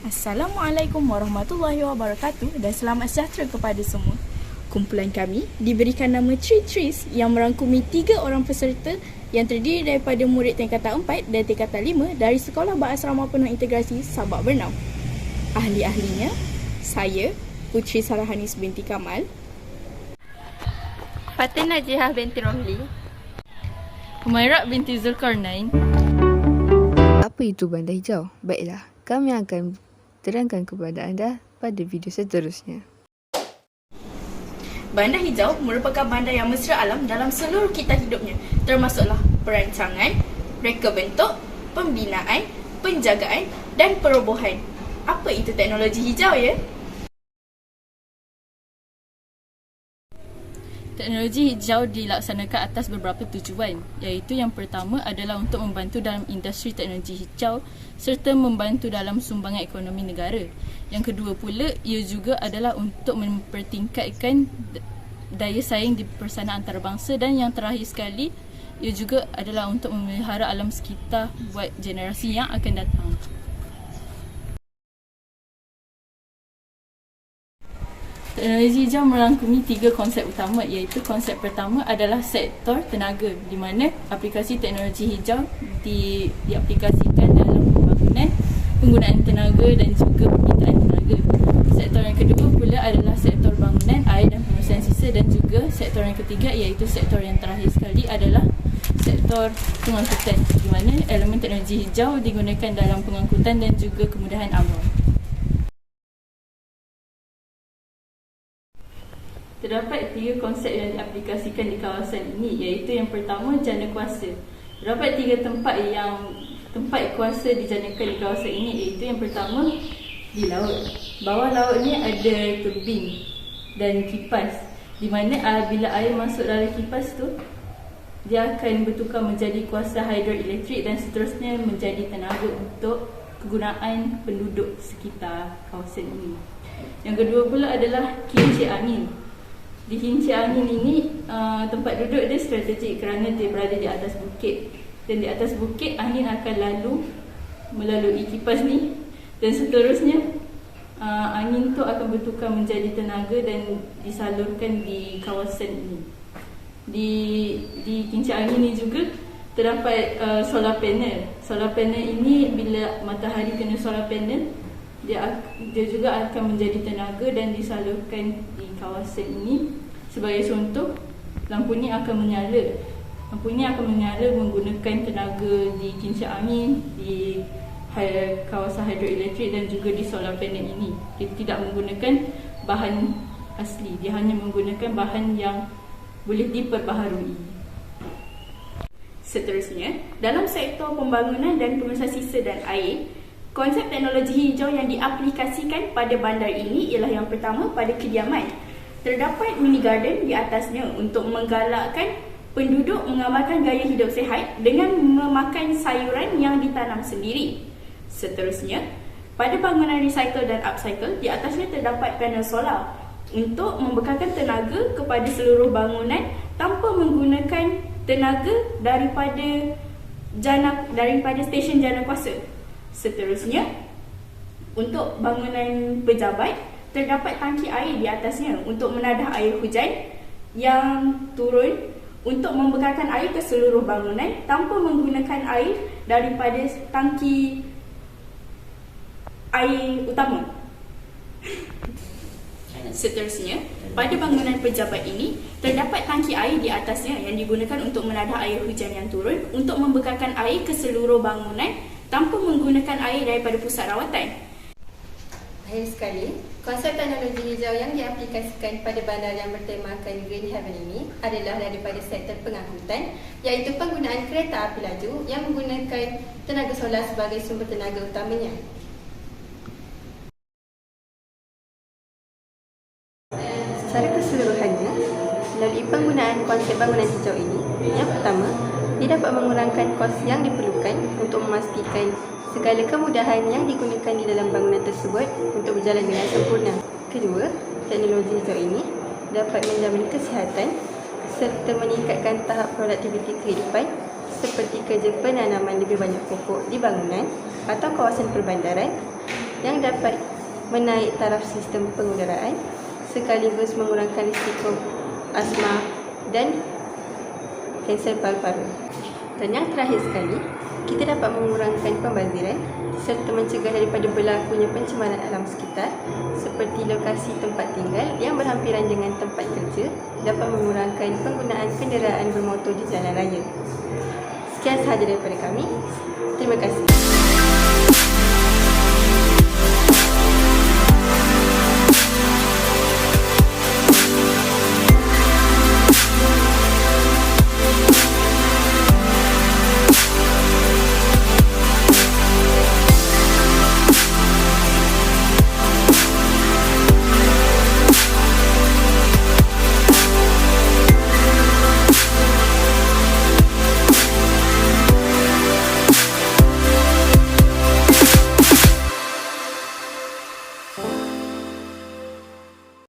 Assalamualaikum warahmatullahi wabarakatuh dan selamat sejahtera kepada semua. Kumpulan kami diberikan nama Three Trees yang merangkumi 3 orang peserta yang terdiri daripada murid tingkatan 4 dan tingkatan 5 dari Sekolah Berasrama Penuh Integrasi Sabak Bernam. Ahli-ahlinya, saya Putri Sarahanis binti Kamal, Fatin Najihah binti Rohli, Humairah binti Zulkarnain. Apa itu bandar hijau? Baiklah, kami akan terangkan kepada anda pada video seterusnya. bandar hijau merupakan bandar yang mesra alam dalam seluruh kitab hidupnya, termasuklah perancangan, reka bentuk, pembinaan, penjagaan dan perobohan. Apa itu teknologi hijau ya? Teknologi hijau dilaksanakan atas beberapa tujuan, iaitu yang pertama adalah untuk membantu dalam industri teknologi hijau serta membantu dalam sumbangan ekonomi negara. Yang kedua pula, ia juga adalah untuk mempertingkatkan daya saing di persaingan antarabangsa, dan yang terakhir sekali, ia juga adalah untuk memelihara alam sekitar buat generasi yang akan datang. Teknologi hijau merangkumi 3 konsep utama, iaitu konsep pertama adalah sektor tenaga, di mana aplikasi teknologi hijau diaplikasikan dalam pembangunan, penggunaan tenaga dan juga permintaan tenaga. Sektor yang kedua pula adalah sektor bangunan, air dan pembersihan sisa, dan juga sektor yang ketiga iaitu sektor yang terakhir sekali adalah sektor pengangkutan, di mana elemen teknologi hijau digunakan dalam pengangkutan dan juga kemudahan awam. Terdapat 3 konsep yang diaplikasikan di kawasan ini, iaitu yang pertama jana kuasa. Terdapat 3 tempat kuasa dijanakan di kawasan ini, iaitu yang pertama di laut. Bawah laut ni ada turbin dan kipas, di mana bila air masuk dalam kipas tu, dia akan bertukar menjadi kuasa hidroelektrik dan seterusnya menjadi tenaga untuk kegunaan penduduk sekitar kawasan ini. Yang kedua pula adalah kincir angin. Di kincir angin ini, tempat duduk dia strategik kerana dia berada di atas bukit, dan di atas bukit angin akan lalu melalui kipas ni, dan seterusnya angin tu akan bertukar menjadi tenaga dan disalurkan di kawasan ini. Di kincir angin ni juga terdapat solar panel. Solar panel ini bila matahari kena solar panel, dia juga akan menjadi tenaga dan disalurkan di kawasan ini. Sebagai contoh, lampu ni akan menyala. Lampu ni akan menyala menggunakan tenaga di kincir angin, di kawasan hidroelektrik dan juga di solar panel ini. Dia tidak menggunakan bahan asli, dia hanya menggunakan bahan yang boleh diperbaharui. Seterusnya, dalam sektor pembangunan dan pembersihan sisa dan air, konsep teknologi hijau yang diaplikasikan pada bandar ini ialah yang pertama pada kediaman. Terdapat mini garden di atasnya untuk menggalakkan penduduk mengamalkan gaya hidup sihat dengan memakan sayuran yang ditanam sendiri. Seterusnya, pada bangunan recycle dan upcycle, di atasnya terdapat panel solar untuk membekalkan tenaga kepada seluruh bangunan tanpa menggunakan tenaga daripada stesen jana kuasa. Seterusnya, untuk bangunan pejabat, terdapat tangki air di atasnya untuk menadah air hujan yang turun untuk membekalkan air ke seluruh bangunan tanpa menggunakan air daripada tangki air utama. Seterusnya, pada bangunan pejabat ini, terdapat tangki air di atasnya yang digunakan untuk menadah air hujan yang turun untuk membekalkan air ke seluruh bangunan tanpa menggunakan air daripada pusat rawatan. Akhir sekali, konsep teknologi hijau yang diaplikasikan pada bandar yang bertemakan Green Haven ini adalah daripada sektor pengangkutan, iaitu penggunaan kereta api laju yang menggunakan tenaga solar sebagai sumber tenaga utamanya. Secara keseluruhannya, melalui penggunaan konsep bangunan hijau ini, yang pertama, ia dapat mengurangkan kos yang diperlukan untuk memastikan segala kemudahan yang digunakan di dalam bangunan tersebut untuk berjalan dengan sempurna. Kedua, teknologi hijau ini dapat menjamin kesihatan serta meningkatkan tahap produktiviti kehidupan seperti kerja penanaman lebih banyak pokok di bangunan atau kawasan perbandaran yang dapat menaik taraf sistem pengudaraan sekaligus mengurangkan risiko asma dan kanser paru-paru. Dan yang terakhir sekali, kita dapat mengurangkan pembaziran serta mencegah daripada berlakunya pencemaran alam sekitar seperti lokasi tempat tinggal yang berhampiran dengan tempat kerja dapat mengurangkan penggunaan kenderaan bermotor di jalan raya. Sekian sahaja daripada kami. Terima kasih.